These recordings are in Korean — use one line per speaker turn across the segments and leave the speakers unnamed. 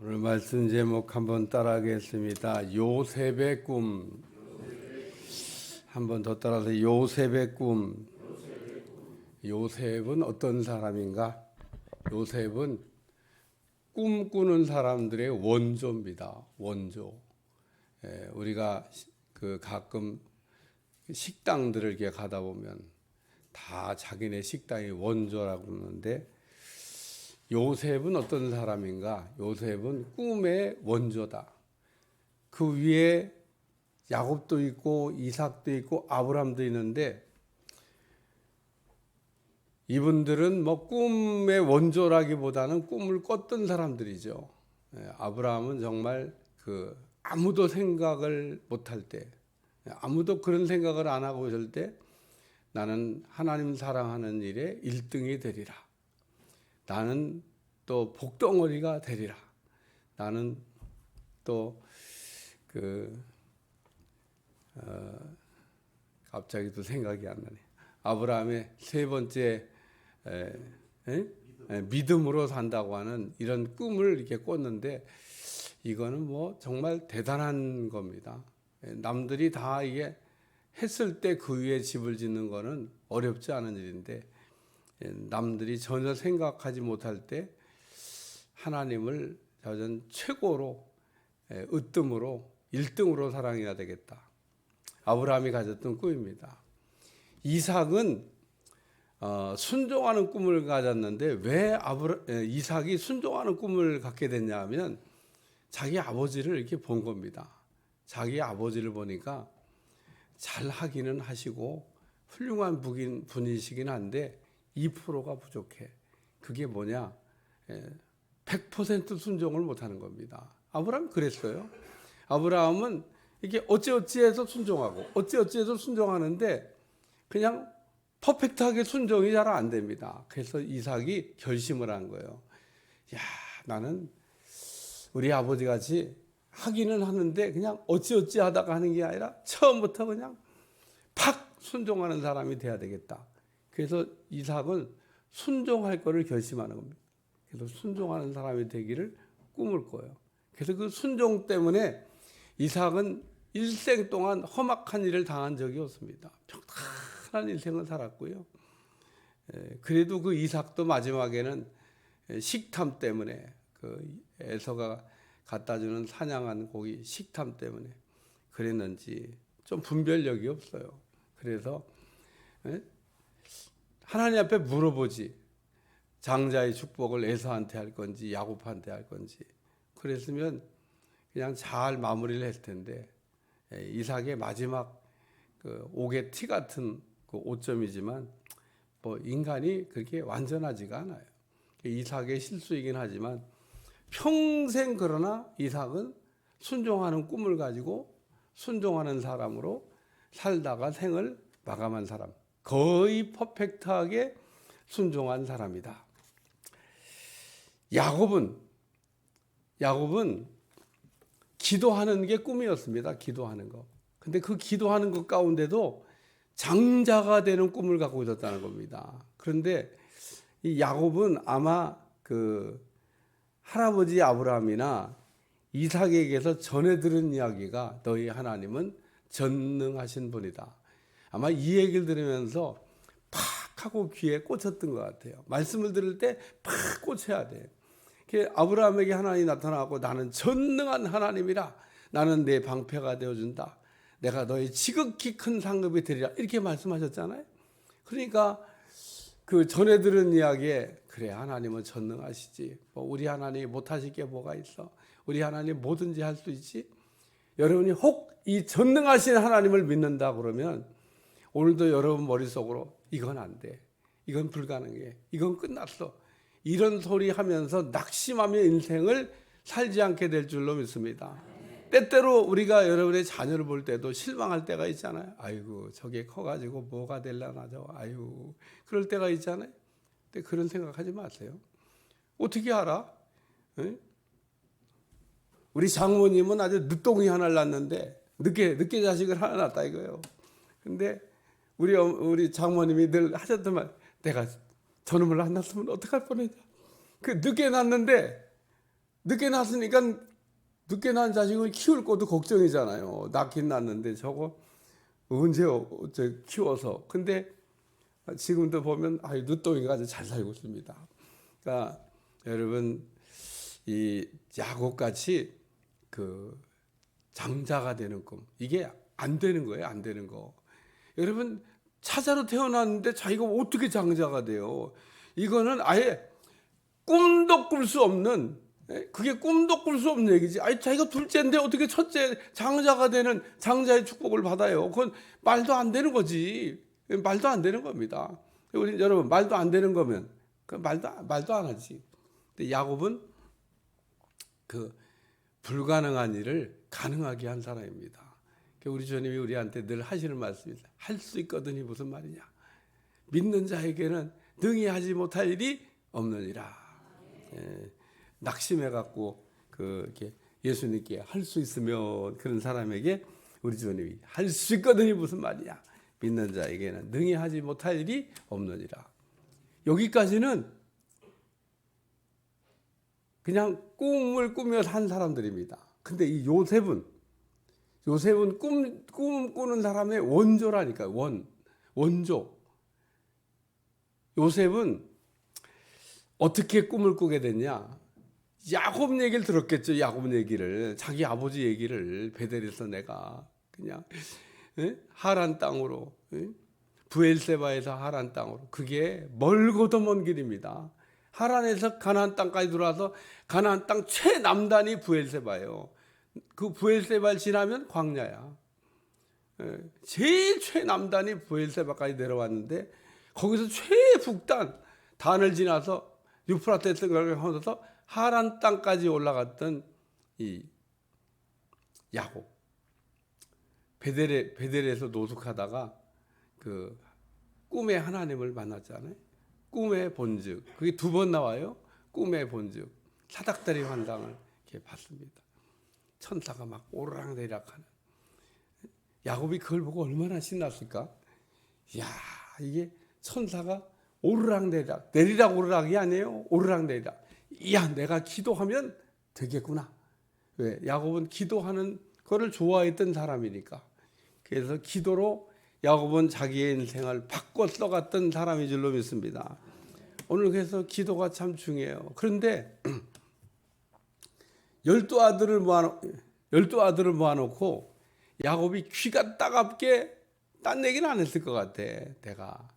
오늘 말씀 제목 한번 따라하겠습니다. 요셉의 꿈. 한번 더 따라서 요셉의 꿈. 요셉은 어떤 사람인가? 요셉은 꿈꾸는 사람들의 원조입니다. 원조. 우리가 가끔 식당들을 이렇게 가다 보면 다 자기네 식당이 원조라고 그러는데, 요셉은 어떤 사람인가? 요셉은 꿈의 원조다. 그 위에 야곱도 있고 이삭도 있고 아브라함도 있는데, 이분들은 뭐 꿈의 원조라기보다는 꿈을 꿨던 사람들이죠. 아브라함은 정말 아무도 생각을 못할 때, 아무도 그런 생각을 안 하고 있을 때 나는 하나님 사랑하는 일에 1등이 되리라. 나는 또 복덩어리가 되리라. 나는 또 갑자기 또 생각이 안 나네. 아브라함의 세 번째 믿음으로 산다고 하는 이런 꿈을 이렇게 꿨는데, 이거는 뭐 정말 대단한 겁니다. 남들이 다 이게 했을 때 그 위에 집을 짓는 거는 어렵지 않은 일인데, 남들이 전혀 생각하지 못할 때 하나님을 저전 최고로 으뜸으로 1등으로 사랑해야 되겠다. 아브라함이 가졌던 꿈입니다. 이삭은 순종하는 꿈을 가졌는데, 왜 이삭이 순종하는 꿈을 갖게 됐냐 하면 자기 아버지를 이렇게 본 겁니다. 자기 아버지를 보니까 잘하기는 하시고 훌륭한 분이시긴 한데 2%가 부족해. 그게 뭐냐? 100% 순종을 못하는 겁니다. 아브라함이 그랬어요. 아브라함은 이게 어찌어찌해서 순종하고 어찌어찌해서 순종하는데 그냥 퍼펙트하게 순종이 잘 안 됩니다. 그래서 이삭이 결심을 한 거예요. 야, 나는 우리 아버지 같이 하기는 하는데 그냥 어찌어찌 하다가 하는 게 아니라 처음부터 그냥 팍 순종하는 사람이 돼야 되겠다. 그래서 이삭은 순종할 거를 결심하는 겁니다. 그래서 순종하는 사람이 되기를 꿈을 꿔요. 그래서 그 순종 때문에 이삭은 일생 동안 험악한 일을 당한 적이 없습니다. 평탄한 인생을 살았고요. 그래도 그 이삭도 마지막에는 식탐 때문에, 에서가 갖다 주는 사냥한 고기 식탐 때문에 그랬는지 좀 분별력이 없어요. 그래서 하나님 앞에 물어보지. 장자의 축복을 에서한테 할 건지 야곱한테 할 건지. 그랬으면 그냥 잘 마무리를 했을 텐데, 이삭의 마지막 옥의 티 같은 그 오점이지만 뭐 인간이 그렇게 완전하지가 않아요. 이삭의 실수이긴 하지만 평생 그러나 이삭은 순종하는 꿈을 가지고 순종하는 사람으로 살다가 생을 마감한 사람, 거의 퍼펙트하게 순종한 사람이다. 야곱은 기도하는 게 꿈이었습니다. 기도하는 거. 근데 그 기도하는 것 가운데도 장자가 되는 꿈을 갖고 있었다는 겁니다. 그런데 이 야곱은 아마 할아버지 아브라함이나 이삭에게서 전해 들은 이야기가, 너희 하나님은 전능하신 분이다. 아마 이 얘기를 들으면서 팍 하고 귀에 꽂혔던 것 같아요. 말씀을 들을 때 팍 꽂혀야 돼. 아브라함에게 하나님이 나타나고, 나는 전능한 하나님이라. 나는 내 방패가 되어준다. 내가 너의 지극히 큰 상급이 되리라. 이렇게 말씀하셨잖아요. 그러니까 그 전에 들은 이야기에, 그래, 하나님은 전능하시지. 우리 하나님이 못하실 게 뭐가 있어. 우리 하나님 뭐든지 할 수 있지. 여러분이 혹 이 전능하신 하나님을 믿는다 그러면 오늘도 여러분 머릿속으로 이건 안 돼. 이건 불가능해. 이건 끝났어. 이런 소리 하면서 낙심하며 인생을 살지 않게 될 줄로 믿습니다. 때때로 우리가 여러분의 자녀를 볼 때도 실망할 때가 있잖아요. 아이고, 저게 커가지고 뭐가 되려나 저. 아이고, 그럴 때가 있잖아요. 근데 그런 생각하지 마세요. 어떻게 알아? 에? 우리 장모님은 아주 늦둥이 하나를 낳았는데 늦게 자식을 하나 낳았다 이거예요. 근데 우리 장모님이 늘 하셨던 말, 내가 저놈을 안 낳았으면 어떡할 뻔했냐. 늦게 낳았는데 늦게 낳았으니까 늦게 낳은 자식을 키울 것도 걱정이잖아요. 낳긴 낳았는데 저거 언제 키워서. 근데 지금도 보면 늦둥이가 아주 잘 살고 있습니다. 그러니까 여러분 이 야곱같이 그 장자가 되는 꿈, 이게 안 되는 거예요. 안 되는 거. 여러분 차자로 태어났는데 자기가 어떻게 장자가 돼요? 이거는 아예 꿈도 꿀 수 없는, 그게 꿈도 꿀 수 없는 얘기지. 자기가 둘째인데 어떻게 첫째 장자가 되는 장자의 축복을 받아요? 그건 말도 안 되는 거지. 말도 안 되는 겁니다. 우리 여러분 말도 안 되는 거면 말도 안 하지. 근데 야곱은 그 불가능한 일을 가능하게 한 사람입니다. 우리 주님이 우리한테 늘 하시는 말씀입니다. 할 수 있거든이 무슨 말이냐? 믿는 자에게는 능히 하지 못할 일이 없느니라. 낙심해 갖고 이렇게 예수님께 할 수 있으면 그런 사람에게 우리 주님이 할 수 있거든이 무슨 말이냐? 믿는 자에게는 능히 하지 못할 일이 없느니라. 여기까지는 그냥 꿈을 꾸며 산 사람들입니다. 근데 이 요셉은 꿈 꾸는 사람의 원조라니까요. 원조. 요셉은 어떻게 꿈을 꾸게 됐냐? 야곱 얘기를 들었겠죠. 야곱 얘기를, 자기 아버지 얘기를 베델에서 내가 그냥 하란 땅으로, 브엘세바에서 하란 땅으로, 그게 멀고도 먼 길입니다. 하란에서 가나안 땅까지 들어와서 가나안 땅 최남단이 브엘세바예요. 그 브엘세바를 지나면 광야야. 제일 최남단이 브엘세바까지 내려왔는데 거기서 최북단 단을 지나서 유프라테스를 건너서 하란 땅까지 올라갔던 이 야곱. 베델에서 노숙하다가 그 꿈에 하나님을 만났잖아요. 꿈의 본즉, 그게 2번 나와요. 꿈의 본즉, 사닥다리 환상을 이렇게 봤습니다. 천사가 막 오르락내리락하는. 야곱이 그걸 보고 얼마나 신났을까? 이야, 이게 천사가 오르락내리락, 내리락 오르락이 아니에요. 오르락내리락. 이야, 내가 기도하면 되겠구나. 왜? 야곱은 기도하는 거를 좋아했던 사람이니까. 그래서 기도로 야곱은 자기의 인생을 바꿔 써갔던 사람인 줄로 믿습니다. 오늘 그래서 기도가 참 중요해요. 그런데 12아들을 모아놓고 야곱이 귀가 따갑게 딴 얘기는 안 했을 것 같아. 내가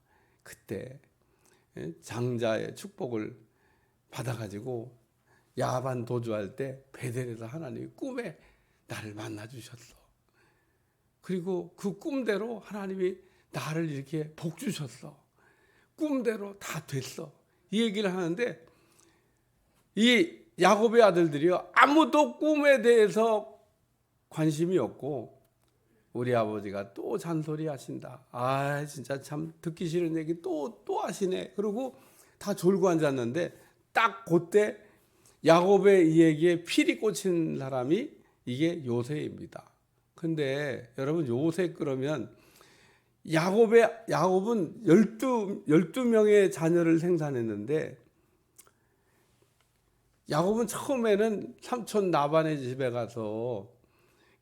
그때 장자의 축복을 받아가지고 야반 도주할 때 베델에서 하나님이 꿈에 나를 만나주셨어. 그리고 그 꿈대로 하나님이 나를 이렇게 복 주셨어. 꿈대로 다 됐어. 이 얘기를 하는데 이 야곱의 아들들이요, 아무도 꿈에 대해서 관심이 없고 우리 아버지가 또 잔소리 하신다. 진짜 참 듣기 싫은 얘기 또 하시네. 그리고 다 졸고 앉았는데 딱 그때 야곱의 이 얘기에 필이 꽂힌 사람이 이게 요셉입니다. 근데 여러분 요셉 그러면 야곱은 12명의 자녀를 생산했는데 야곱은 처음에는 삼촌 라반의 집에 가서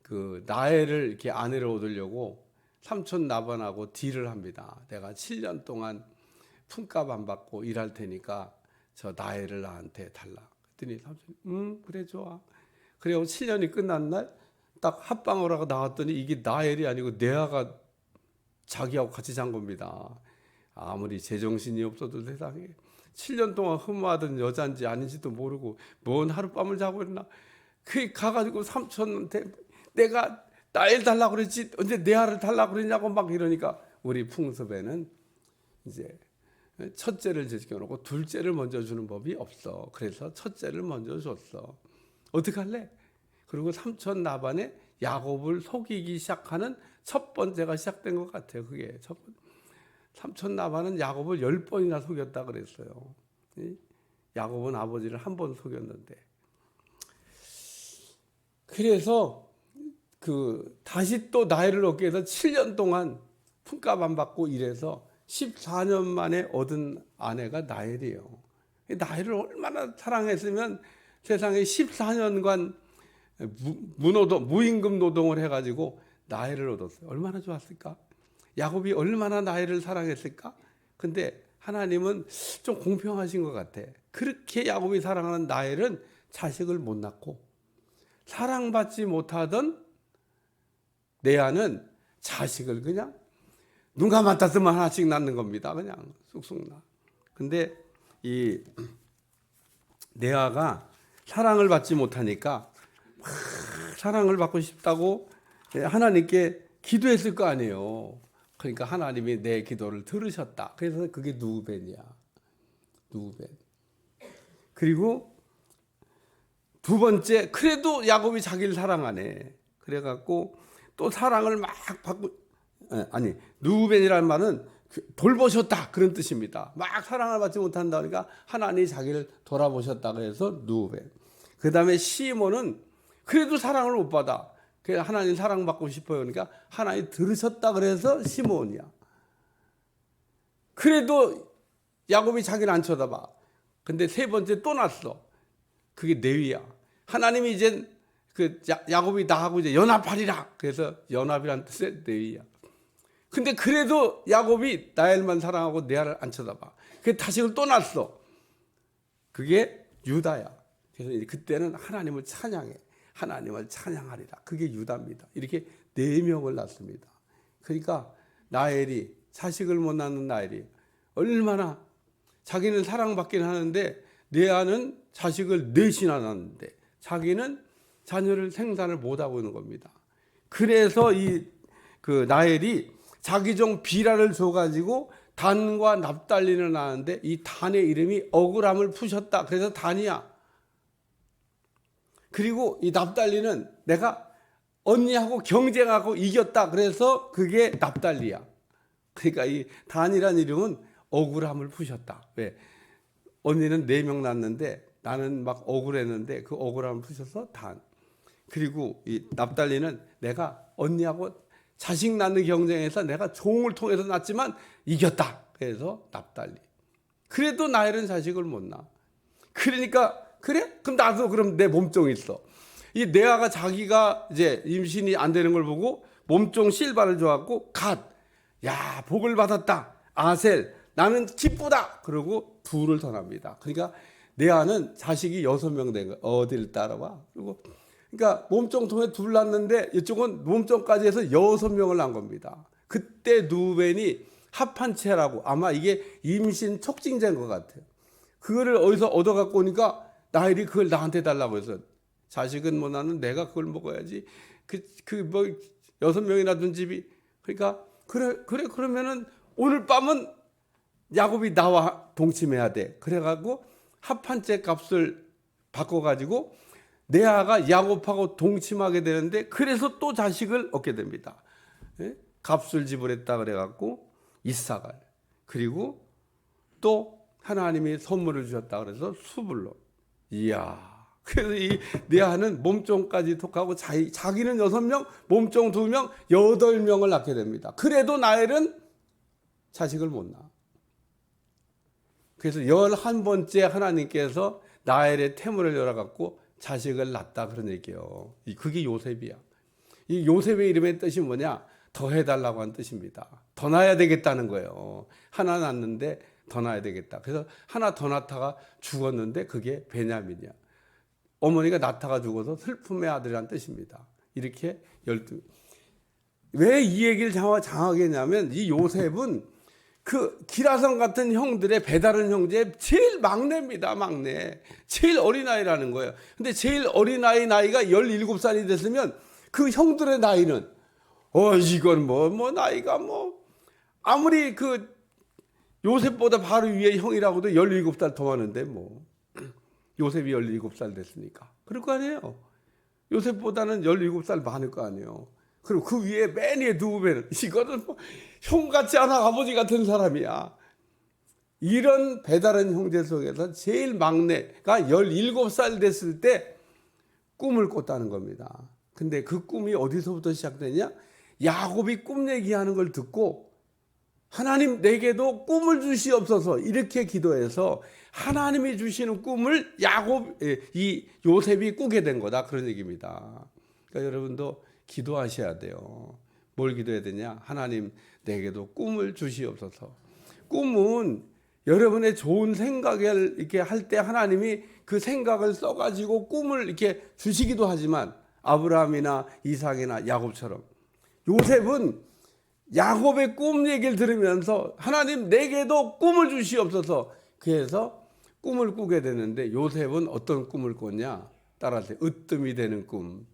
그 라헬을 이렇게 아내로 얻으려고 삼촌 라반하고 딜을 합니다. 내가 7년 동안 품값 안 받고 일할 테니까 저 라헬을 나한테 달라. 그랬더니 삼촌이 그래 좋아. 그리고 7년이 끝난 날 딱 합방을 하고 나왔더니 이게 라헬이 아니고 레아가 자기하고 같이 잔 겁니다. 아무리 제정신이 없어도 세상에 7년 동안 흠모하던 여자인지 아닌지도 모르고 뭔 하룻밤을 자고 있나. 그 가가지고 삼촌한테 내가 라헬 달라고 그랬지 언제 레아를 달라고 그랬냐고 막 이러니까 우리 풍습에는 이제 첫째를 제껴놓고 둘째를 먼저 주는 법이 없어. 그래서 첫째를 먼저 줬어. 어떡할래? 그리고 삼촌 라반의 야곱을 속이기 시작하는 첫 번째가 시작된 것 같아요. 그게 첫 번째. 삼촌 라반은 야곱을 10번이나 속였다 그랬어요. 야곱은 아버지를 한 번 속였는데. 그래서 다시 또 나이를 얻게 해서 7년 동안 품값 안 받고 일해서 14년 만에 얻은 아내가 나엘이에요. 나엘을 얼마나 사랑했으면 세상에 14년간 무임금 노동을 해가지고 나헬을 얻었어요. 얼마나 좋았을까? 야곱이 얼마나 나헬을 사랑했을까? 근데 하나님은 좀 공평하신 것 같아. 그렇게 야곱이 사랑하는 나헬은 자식을 못 낳고, 사랑받지 못하던 레아는 자식을 그냥 눈 감았다 뜨면 하나씩 낳는 겁니다. 그냥 쑥쑥 나. 근데 이 레아가 사랑을 받지 못하니까 막 사랑을 받고 싶다고 하나님께 기도했을 거 아니에요. 그러니까 하나님이 내 기도를 들으셨다. 그래서 그게 누우벤이야. 누우벤. 그리고 두 번째, 그래도 야곱이 자기를 사랑하네. 그래갖고 또 사랑을 막 받고, 아니, 누우벤이라는 말은 돌보셨다 그런 뜻입니다. 막 사랑을 받지 못한다 그러니까 하나님이 자기를 돌아보셨다 그래서 누우벤. 그 다음에 시몬은 그래도 사랑을 못 받아. 그래서 하나님 사랑받고 싶어요. 그러니까 하나님 들으셨다 그래서 시몬이야. 그래도 야곱이 자기를 안 쳐다봐. 근데 세 번째 또 났어. 그게 레위야. 하나님이 이제 그 야곱이 나하고 이제 연합하리라. 그래서 연합이란 뜻의 레위야. 근데 그래도 야곱이 라헬만 사랑하고 레아를 안 쳐다봐. 그게 다시 또 났어. 그게 유다야. 그래서 그때는 하나님을 찬양해. 하나님을 찬양하리라. 그게 유다입니다. 이렇게 4명을 낳습니다. 그러니까 라헬이, 자식을 못 낳는 라헬이 얼마나, 자기는 사랑받기는 하는데 레아는 자식을 4이나 낳는데 자기는 자녀를 생산을 못하고 있는 겁니다. 그래서 그 라헬이 자기 종 비라를 줘가지고 단과 납달리를 낳았는데 이 단의 이름이 억울함을 푸셨다. 그래서 단이야. 그리고 이 납달리는 내가 언니하고 경쟁하고 이겼다. 그래서 그게 납달리야. 그러니까 이 단이라는 이름은 억울함을 푸셨다. 왜? 언니는 4명 낳았는데 나는 막 억울했는데 그 억울함을 푸셔서 단. 그리고 이 납달리는 내가 언니하고 자식 낳는 경쟁에서 내가 종을 통해서 낳지만 이겼다. 그래서 납달리. 그래도 나헬은 자식을 못 낳아. 그러니까 그래? 그럼 나도 그럼 내 몸종이 있어. 이 레아가 자기가 이제 임신이 안 되는 걸 보고 몸종 실바를 줘갖고 갓, 야 복을 받았다. 아셀, 나는 기쁘다. 그러고 둘을 더 납니다. 그러니까 레아는 자식이 6명 된 거야. 어딜 따라와? 그리고 그러니까 몸종 통해 둘 낳는데 이쪽은 몸종까지 해서 6명을 낳은 겁니다. 그때 누벤이 합한 채라고, 아마 이게 임신 촉진제인 것 같아요. 그거를 어디서 얻어갖고 오니까 나헬이 그걸 나한테 달라고 해서, 자식은 못 낳는 내가 그걸 먹어야지. 뭐 6명이나 둔 집이. 그러니까 그래 그러면은 오늘 밤은 야곱이 나와 동침해야 돼. 그래갖고 합한채 값을 바꿔가지고 레아가 야곱하고 동침하게 되는데, 그래서 또 자식을 얻게 됩니다. 예? 값을 지불했다 그래갖고 이삭을, 그리고 또 하나님이 선물을 주셨다 그래서 수불로. 이야. 그래서 이 레아는 몸종까지 톡하고 자기는 6명, 몸종 2명, 8명을 낳게 됩니다. 그래도 나헬은 자식을 못 낳아. 그래서 11번째 하나님께서 나헬의 태물을 열어갖고 자식을 낳았다 그런 얘기예요. 그게 요셉이야. 이 요셉의 이름의 뜻이 뭐냐? 더 해달라고 한 뜻입니다. 더 낳아야 되겠다는 거예요. 하나 낳는데 더 낳아야 되겠다. 그래서 하나 더 낳다가 죽었는데 그게 베냐민이야. 어머니가 낳다가 죽어서 슬픔의 아들이라는 뜻입니다. 이렇게 12. 왜 이 얘기를 장하게 했냐면, 이 요셉은 그 기라성 같은 형들의 배다른 형제의 제일 막내입니다. 막내. 제일 어린아이라는 거예요. 근데 제일 어린아이 나이가 17살이 됐으면 그 형들의 나이는 이건 뭐 나이가 아무리 그 요셉보다 바로 위에 형이라고도 17살 더 많은데 요셉이 17살 됐으니까. 그럴 거 아니에요. 요셉보다는 17살 많을 거 아니에요. 그리고 그 위에 맨 위에 누우면 이거는 형같지 않아 아버지 같은 사람이야. 이런 배다른 형제 속에서 제일 막내가 17살 됐을 때 꿈을 꿨다는 겁니다. 근데 그 꿈이 어디서부터 시작되냐? 야곱이 꿈 얘기하는 걸 듣고 하나님 내게도 꿈을 주시옵소서 이렇게 기도해서 하나님이 주시는 꿈을 이 요셉이 꾸게 된 거다 그런 얘기입니다. 그러니까 여러분도 기도하셔야 돼요. 뭘 기도해야 되냐? 하나님 내게도 꿈을 주시옵소서. 꿈은 여러분의 좋은 생각을 이렇게 할 때 하나님이 그 생각을 써가지고 꿈을 이렇게 주시기도 하지만 아브라함이나 이삭이나 야곱처럼 요셉은 야곱의 꿈 얘기를 들으면서 하나님 내게도 꿈을 주시옵소서. 그래서 꿈을 꾸게 되는데 요셉은 어떤 꿈을 꿨냐? 따라하세요. 으뜸이 되는 꿈.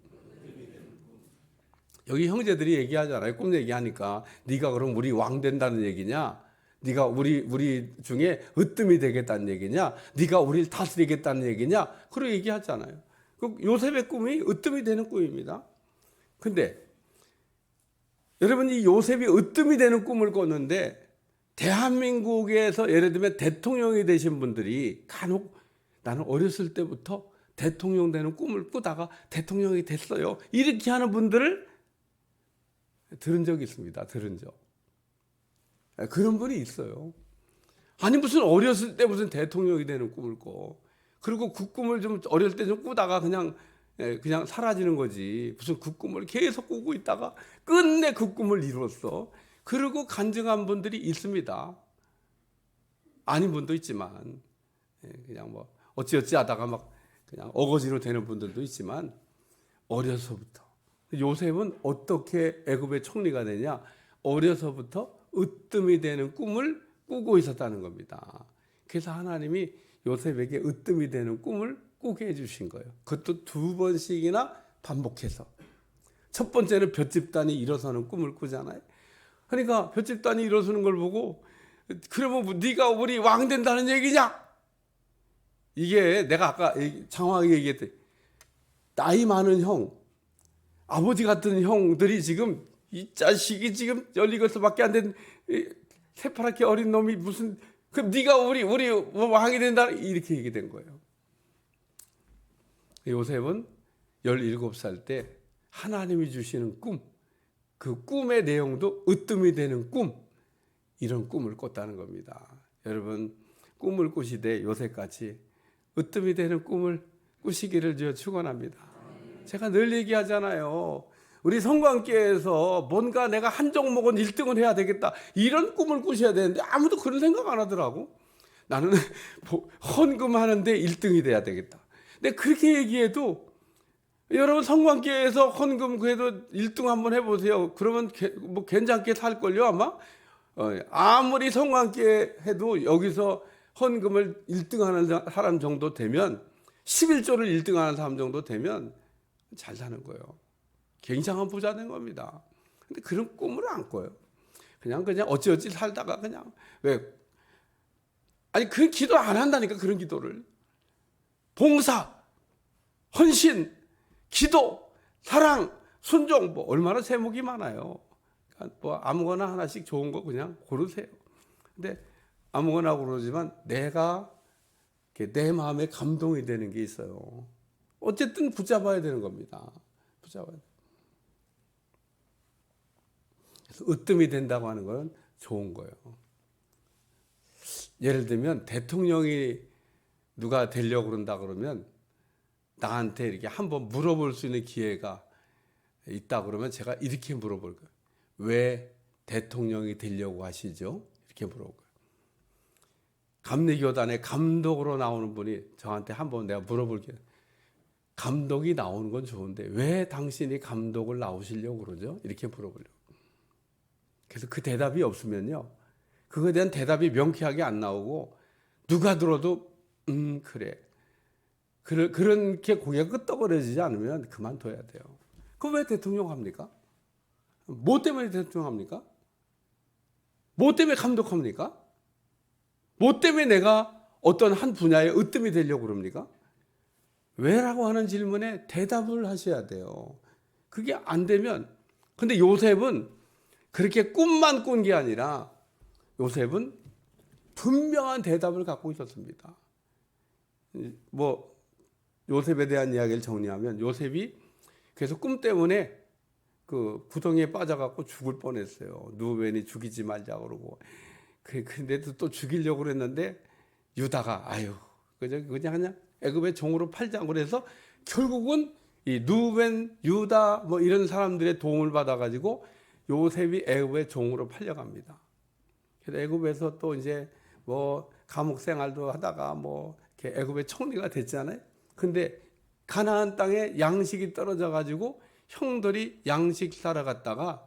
여기 형제들이 얘기하잖아요. 꿈 얘기하니까 네가 그럼 우리 왕 된다는 얘기냐? 네가 우리 중에 으뜸이 되겠다는 얘기냐? 네가 우리를 다스리겠다는 얘기냐? 그렇게 얘기하잖아요. 요셉의 꿈이 으뜸이 되는 꿈입니다. 근데 여러분 이 요셉이 으뜸이 되는 꿈을 꿨는데 대한민국에서 예를 들면 대통령이 되신 분들이 간혹 나는 어렸을 때부터 대통령 되는 꿈을 꾸다가 대통령이 됐어요. 이렇게 하는 분들을 들은 적이 있습니다. 들은 적. 그런 분이 있어요. 아니 무슨 어렸을 때 무슨 대통령이 되는 꿈을 꿔. 그리고 그 꿈을 좀 어릴 때 좀 꾸다가 그냥 사라지는 거지. 무슨 그 꿈을 계속 꾸고 있다가 끝내 그 꿈을 이뤘어. 그리고 간증한 분들이 있습니다. 아닌 분도 있지만 그냥 뭐 어찌어찌 하다가 막 그냥 어거지로 되는 분들도 있지만 어려서부터 요셉은 어떻게 애굽의 총리가 되냐? 어려서부터 으뜸이 되는 꿈을 꾸고 있었다는 겁니다. 그래서 하나님이 요셉에게 으뜸이 되는 꿈을 꾸게 해주신 거예요. 그것도 2번씩이나 반복해서. 첫 번째는 볏집단이 일어서는 꿈을 꾸잖아요. 그러니까 볏집단이 일어서는 걸 보고 그러면 네가 우리 왕 된다는 얘기냐? 이게 내가 아까 장황하게 얘기했대. 나이 많은 형, 아버지 같은 형들이 지금 이 자식이 지금 17살밖에 안 된 새파랗게 어린 놈이 무슨 그럼 네가 우리 왕이 된다 이렇게 얘기된 거예요. 요셉은 17살 때 하나님이 주시는 꿈, 그 꿈의 내용도 으뜸이 되는 꿈, 이런 꿈을 꿨다는 겁니다. 여러분 꿈을 꾸시되 요셉같이 으뜸이 되는 꿈을 꾸시기를 주여 축원합니다. 제가 늘 얘기하잖아요. 우리 성관계에서 뭔가 내가 한 종목은 1등을 해야 되겠다 이런 꿈을 꾸셔야 되는데 아무도 그런 생각 안 하더라고. 나는 헌금하는데 1등이 돼야 되겠다. 근데 그렇게 얘기해도 여러분 성관계에서 헌금 그래도 1등 한번 해보세요. 그러면 뭐 괜찮게 살걸요 아마. 아무리 성관계 해도 여기서 헌금을 1등 하는 사람 정도 되면 11조를 1등 하는 사람 정도 되면 잘 사는 거예요. 굉장한 부자 된 겁니다. 근데 그런 꿈을 안 꿔요. 그냥 어찌어찌 살다가 그냥 아니 그 기도 안 한다니까. 그런 기도를 봉사, 헌신, 기도, 사랑, 순종 뭐 얼마나 제목이 많아요. 그러니까 뭐 아무거나 하나씩 좋은 거 그냥 고르세요. 근데 아무거나 고르지만 내가 내 마음에 감동이 되는 게 있어요. 어쨌든 붙잡아야 되는 겁니다. 붙잡아야 돼. 그래서 으뜸이 된다고 하는 건 좋은 거예요. 예를 들면 대통령이 누가 되려고 그런다 그러면 나한테 이렇게 한번 물어볼 수 있는 기회가 있다 그러면 제가 이렇게 물어볼 거예요. 왜 대통령이 되려고 하시죠? 이렇게 물어볼 거예요. 감리교단에 감독으로 나오는 분이 저한테 한번 내가 물어볼게요. 감독이 나오는 건 좋은데 왜 당신이 감독을 나오시려고 그러죠? 이렇게 물어보려고. 그래서 그 대답이 없으면요. 그거에 대한 대답이 명쾌하게 안 나오고 누가 들어도 그래. 그렇게 고개가 끄덕거려지지 않으면 그만둬야 돼요. 그럼 왜 대통령 합니까? 뭐 때문에 대통령 합니까? 뭐 때문에 감독합니까? 뭐 때문에 내가 어떤 한 분야에 으뜸이 되려고 그럽니까? 왜라고 하는 질문에 대답을 하셔야 돼요. 그게 안 되면 근데 요셉은 그렇게 꿈만 꾼 게 아니라 요셉은 분명한 대답을 갖고 있었습니다. 요셉에 대한 이야기를 정리하면 요셉이 그래서 꿈 때문에 그 구덩이에 빠져갖고 죽을 뻔했어요. 누벤이 죽이지 말자 그러고. 근데도 또 죽이려고 그랬는데 유다가 아유 그냥 애굽의 종으로 팔자 그래서 결국은 이 누벤, 유다 뭐 이런 사람들의 도움을 받아가지고 요셉이 애굽의 종으로 팔려갑니다. 그래서 애굽에서 또 이제 뭐 감옥 생활도 하다가 뭐 이렇게 애굽의 총리가 됐잖아요. 근데 가나안 땅에 양식이 떨어져 가지고 형들이 양식 사러 갔다가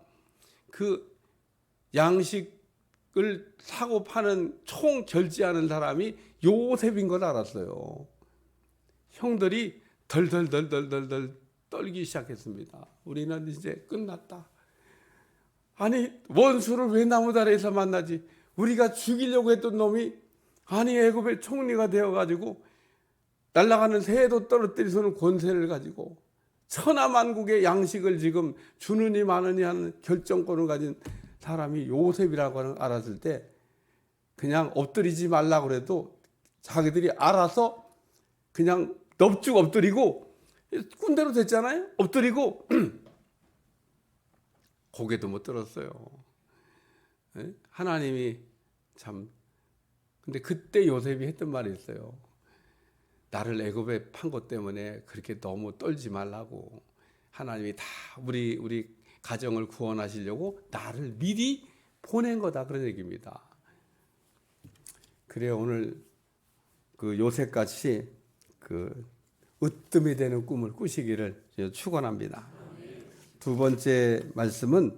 그 양식을 사고 파는 총 결제하는 사람이 요셉인 걸 알았어요. 형들이 덜덜덜덜덜 떨기 시작했습니다. 우리는 이제 끝났다. 아니 원수를 왜 나무다리에서 만나지? 우리가 죽이려고 했던 놈이 아니 애굽의 총리가 되어가지고 날아가는 새도 떨어뜨릴 수 있는 권세를 가지고 천하만국의 양식을 지금 주느니 마느니 하는 결정권을 가진 사람이 요셉이라고 하는 알았을 때 그냥 엎드리지 말라고 그래도 자기들이 알아서 그냥 넙죽 엎드리고 꾼대로 됐잖아요. 엎드리고 고개도 못 들었어요. 하나님이 참 근데 그때 요셉이 했던 말이 있어요. 나를 애굽에 판 것 때문에 그렇게 너무 떨지 말라고. 하나님이 다 우리 가정을 구원하시려고 나를 미리 보낸 거다 그런 얘기입니다. 그래 오늘 그 요셉같이 그 으뜸이 되는 꿈을 꾸시기를 축원합니다. 두 번째 말씀은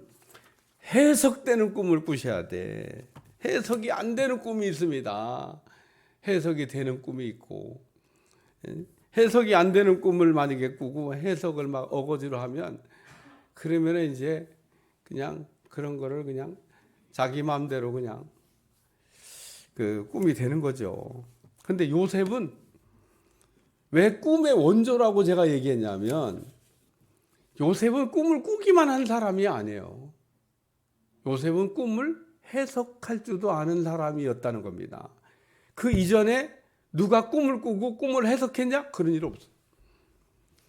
해석되는 꿈을 꾸셔야 돼. 해석이 안 되는 꿈이 있습니다. 해석이 되는 꿈이 있고 해석이 안 되는 꿈을 만약에 꾸고 해석을 막 어거지로 하면 그러면 이제 그냥 그런 거를 그냥 자기 마음대로 그냥 그 꿈이 되는 거죠. 근데 요셉은 왜 꿈의 원조라고 제가 얘기했냐면 요셉은 꿈을 꾸기만 한 사람이 아니에요. 요셉은 꿈을 해석할 줄도 아는 사람이었다는 겁니다. 그 이전에 누가 꿈을 꾸고 꿈을 해석했냐? 그런 일 없어요.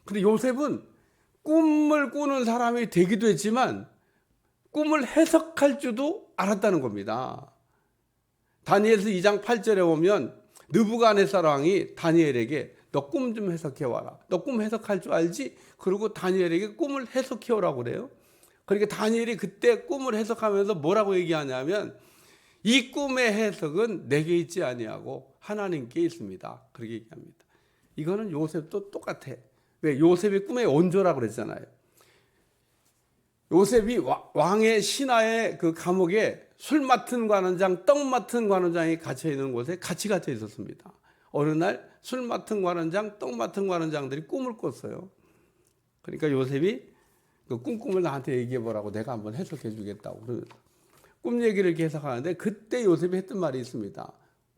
근데 요셉은 꿈을 꾸는 사람이 되기도 했지만 꿈을 해석할 줄도 알았다는 겁니다. 다니엘서 2장 8절에 보면 느부갓네살 왕이 다니엘에게 너 꿈 좀 해석해 와라. 너 꿈 해석할 줄 알지? 그리고 다니엘에게 꿈을 해석해 오라고 그래요. 그러니까 다니엘이 그때 꿈을 해석하면서 뭐라고 얘기하냐면 이 꿈의 해석은 내게 있지 아니하고 하나님께 있습니다. 그렇게 얘기합니다. 이거는 요셉도 똑같아. 왜? 요셉이 꿈의 원조라고 그랬잖아요. 요셉이 왕의 신하의 그 감옥에 술 맡은 관원장, 떡 맡은 관원장이 갇혀 있는 곳에 같이 갇혀 있었습니다. 어느 날 술 맡은 관원장, 떡 맡은 관원장들이 꿈을 꿨어요. 그러니까 요셉이 그 꿈을 나한테 얘기해 보라고 내가 한번 해석해 주겠다고. 꿈 얘기를 이렇게 해석하는데 그때 요셉이 했던 말이 있습니다.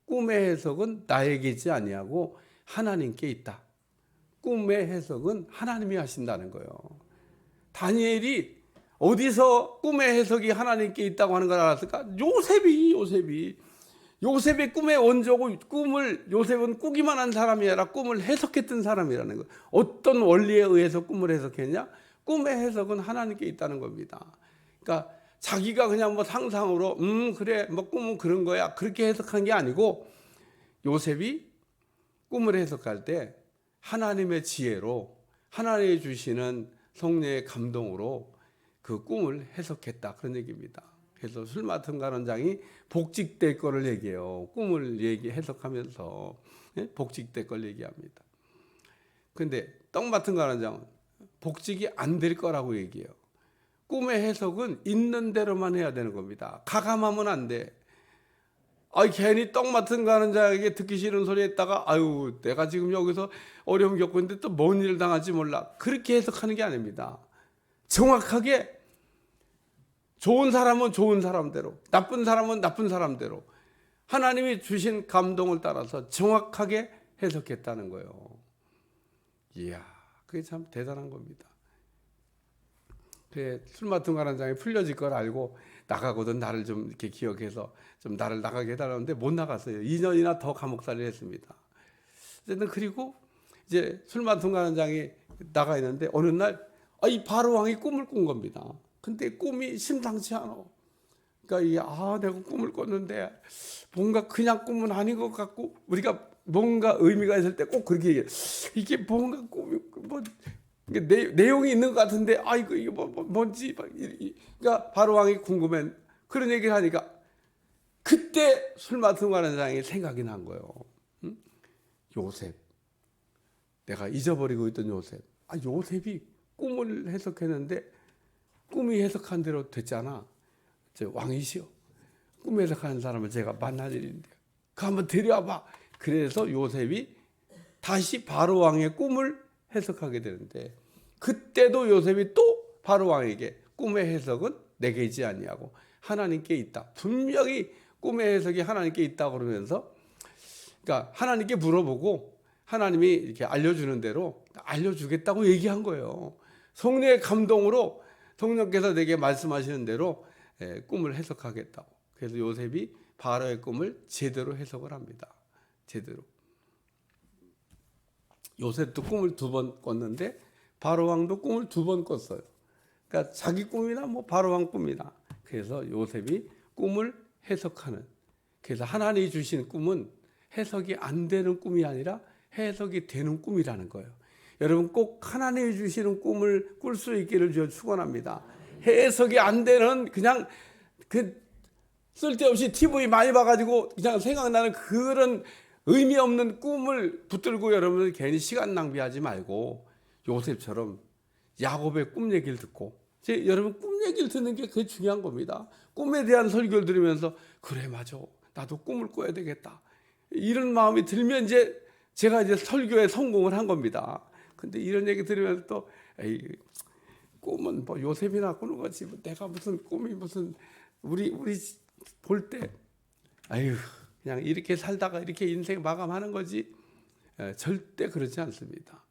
꿈의 해석은 나에게 있지 아니하고 하나님께 있다. 꿈의 해석은 하나님이 하신다는 거예요. 다니엘이 어디서 꿈의 해석이 하나님께 있다고 하는 걸 알았을까? 요셉의 꿈의 원조고 꿈을 요셉은 꾸기만 한 사람이 아니라 꿈을 해석했던 사람이라는 거예요. 어떤 원리에 의해서 꿈을 해석했냐? 꿈의 해석은 하나님께 있다는 겁니다. 그러니까 자기가 그냥 뭐 상상으로 그래 뭐 꿈은 그런 거야 그렇게 해석한 게 아니고 요셉이 꿈을 해석할 때 하나님의 지혜로 하나님이 주시는 성령의 감동으로 그 꿈을 해석했다 그런 얘기입니다. 그래서 술 맡은 관원장이 복직될 거를 얘기해요. 꿈을 해석하면서 복직될 걸 얘기합니다. 근데 떡 맡은 관원장은 복직이 안 될 거라고 얘기해요. 꿈의 해석은 있는 대로만 해야 되는 겁니다. 가감하면 안 돼. 괜히 떡 맡은 관원장에게 듣기 싫은 소리 했다가 아유 내가 지금 여기서 어려움 겪고 있는데 또 뭔 일을 당할지 몰라. 그렇게 해석하는 게 아닙니다. 정확하게 좋은 사람은 좋은 사람대로, 나쁜 사람은 나쁜 사람대로 하나님이 주신 감동을 따라서 정확하게 해석했다는 거예요. 이야, 그게 참 대단한 겁니다. 그래, 술 맡은 관원장이 풀려질 걸 알고 나가거든 나를 좀 이렇게 기억해서 좀 나를 나가게 해달라는데 못 나갔어요. 2년이나 더 감옥살이를 했습니다. 어쨌든 그리고 이제 술 맡은 관원장이 나가 있는데 어느 날 이 바로 왕이 꿈을 꾼 겁니다. 근데 꿈이 심상치 않아. 그러니까 내가 꿈을 꿨는데 뭔가 그냥 꿈은 아닌 것 같고, 우리가 뭔가 의미가 있을 때 꼭 그렇게 얘기해. 이게 뭔가 꿈이 내용이 있는 것 같은데 이게 뭔지 그러니까 바로 왕이 궁금해. 그런 얘기를 하니까 그때 술 맡은 관원장이 생각이 난 거예요. 응? 요셉, 내가 잊어버리고 있던 요셉. 요셉이 꿈을 해석했는데 꿈이 해석한 대로 됐잖아. 왕이시여, 꿈 해석하는 사람을 제가 만날 일인데 그 한번 데려와봐. 그래서 요셉이 다시 바로 왕의 꿈을 해석하게 되는데, 그때도 요셉이 또 바로 왕에게 꿈의 해석은 내게 있지 아니하고 하나님께 있다. 분명히 꿈의 해석이 하나님께 있다고 그러면서, 그러니까 하나님께 물어보고 하나님이 이렇게 알려주는 대로 알려주겠다고 얘기한 거예요. 성령의 감동으로 성령께서 내게 말씀하시는 대로 꿈을 해석하겠다고. 그래서 요셉이 바로의 꿈을 제대로 해석을 합니다. 제대로. 요셉도 꿈을 2번 꿨는데 바로 왕도 꿈을 2번 꿨어요. 그러니까 자기 꿈이나 바로 왕 꿈이나. 그래서 요셉이 꿈을 해석하는. 그래서 하나님이 주신 꿈은 해석이 안 되는 꿈이 아니라 해석이 되는 꿈이라는 거예요. 여러분 꼭 하나님이 주시는 꿈을 꿀 수 있기를 주여 축원합니다. 해석이 안 되는 그냥 쓸데없이 TV 많이 봐가지고 그냥 생각나는 그런 의미 없는 꿈을 붙들고 여러분들 괜히 시간 낭비하지 말고 요셉처럼 야곱의 꿈 얘기를 듣고, 여러분 꿈 얘기를 듣는 게 그게 중요한 겁니다. 꿈에 대한 설교를 들으면서 그래 맞아, 나도 꿈을 꿔야 되겠다, 이런 마음이 들면 제가 설교에 성공을 한 겁니다. 근데 이런 얘기 들으면서 또 꿈은 요셉이나 꾸는 거지, 내가 무슨 꿈이 무슨 우리 볼 때 그냥 이렇게 살다가 이렇게 인생 마감하는 거지. 절대 그렇지 않습니다.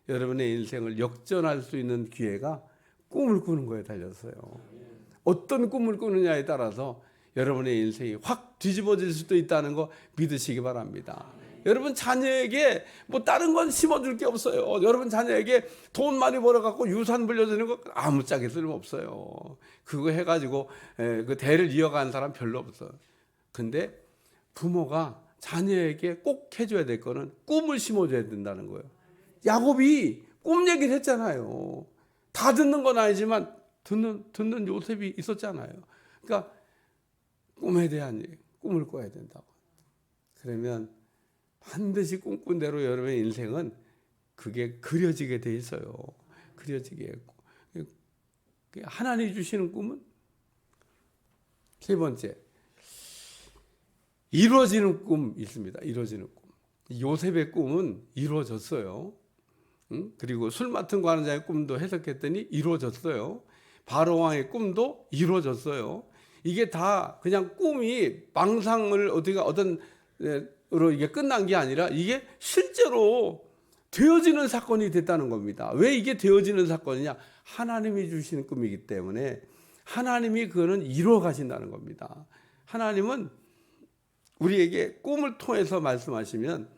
여러분의 인생을 역전할 수 있는 기회가 꿈을 꾸는 거에 달렸어요. 어떤 꿈을 꾸느냐에 따라서 여러분의 인생이 확 뒤집어질 수도 있다는 거 믿으시기 바랍니다. 여러분 자녀에게 다른 건 심어줄 게 없어요. 여러분 자녀에게 돈 많이 벌어갖고 유산 물려주는 거 아무짝에 쓸모없어요. 그거 해가지고 그 대를 이어가는 사람 별로 없어요. 근데 부모가 자녀에게 꼭 해줘야 될 거는 꿈을 심어줘야 된다는 거예요. 야곱이 꿈 얘기를 했잖아요. 다 듣는 건 아니지만 듣는 요셉이 있었잖아요. 그러니까 꿈에 대한 꿈을 꿔야 된다고. 그러면 반드시 꿈꾼 대로 여러분의 인생은 그게 그려지게 돼 있어요. 그려지게. 하나님이 주시는 꿈은 3번째, 이루어지는 꿈 있습니다. 이루어지는 꿈. 요셉의 꿈은 이루어졌어요. 그리고 술 맡은 관원장의 꿈도 해석했더니 이루어졌어요. 바로 왕의 꿈도 이루어졌어요. 이게 다 그냥 꿈이 망상을 어떤 으로 이게 끝난 게 아니라 이게 실제로 되어지는 사건이 됐다는 겁니다. 왜 이게 되어지는 사건이냐? 하나님이 주시는 꿈이기 때문에 하나님이 그거는 이루어 가신다는 겁니다. 하나님은 우리에게 꿈을 통해서 말씀하시면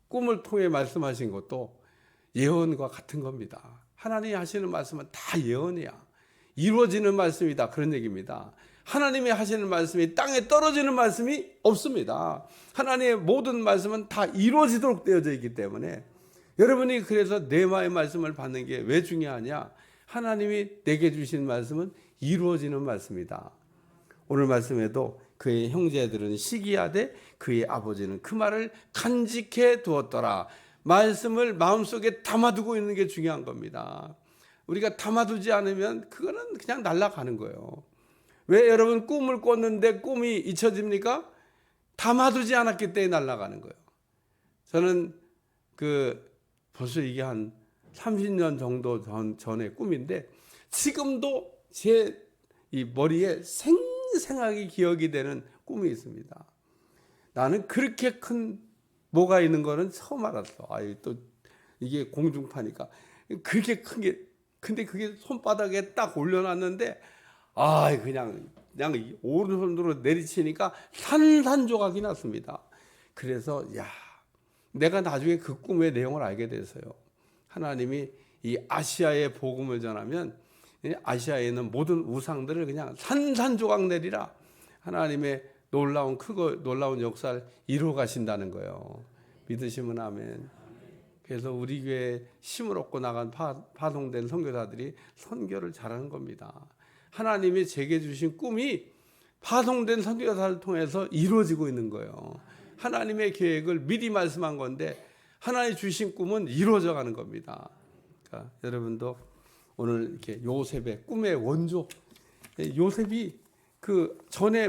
꿈을 통해 말씀하신 것도 예언과 같은 겁니다. 하나님이 하시는 말씀은 다 예언이야. 이루어지는 말씀이다. 그런 얘기입니다. 하나님이 하시는 말씀이 땅에 떨어지는 말씀이 없습니다. 하나님의 모든 말씀은 다 이루어지도록 되어져 있기 때문에 여러분이 그래서 네마의 말씀을 받는 게 왜 중요하냐? 하나님이 내게 주신 말씀은 이루어지는 말씀이다. 오늘 말씀에도 그의 형제들은 시기하되 그의 아버지는 그 말을 간직해 두었더라. 말씀을 마음속에 담아두고 있는 게 중요한 겁니다. 우리가 담아두지 않으면 그거는 그냥 날아가는 거예요. 왜 여러분 꿈을 꿨는데 꿈이 잊혀집니까? 담아두지 않았기 때문에 날아가는 거예요. 저는 벌써 이게 한 30년 정도 전의 꿈인데 지금도 제 이 머리에 생생하게 기억이 되는 꿈이 있습니다. 나는 그렇게 큰 뭐가 있는 거는 처음 알았어. 또 이게 공중파니까 그렇게 큰 게, 근데 그게 손바닥에 딱 올려놨는데 그냥 오른손으로 내리치니까 산산조각이 났습니다. 그래서 내가 나중에 그 꿈의 내용을 알게 됐어요. 하나님이 이 아시아에 복음을 전하면 아시아에 있는 모든 우상들을 그냥 산산조각 내리라 하나님의 크고 놀라운 역사를 이루어 가신다는 거예요. 믿으시면 아멘. 그래서 우리 교회에 힘을 얻고 나간 파송된 선교사들이 선교를 잘하는 겁니다. 하나님이 제게 주신 꿈이 파송된 선교사를 통해서 이루어지고 있는 거예요. 하나님의 계획을 미리 말씀한 건데 하나님 주신 꿈은 이루어져 가는 겁니다. 그러니까 여러분도 오늘 이렇게 요셉의 꿈의 원조, 요셉이 그 전에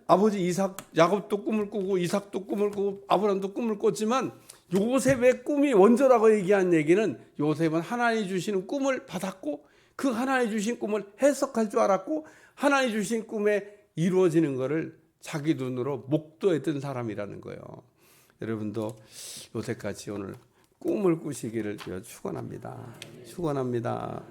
아버지 야곱도 꿈을 꾸고 이삭도 꿈을 꾸고 아브라함도 꿈을 꿨지만 요셉의 꿈이 원조라고 얘기한 얘기는 요셉은 하나님이 주시는 꿈을 받았고 그 하나님이 주신 꿈을 해석할 줄 알았고 하나님이 주신 꿈에 이루어지는 것을 자기 눈으로 목도했던 사람이라는 거예요. 여러분도 요셉같이 오늘 꿈을 꾸시기를 축원합니다. 축원합니다.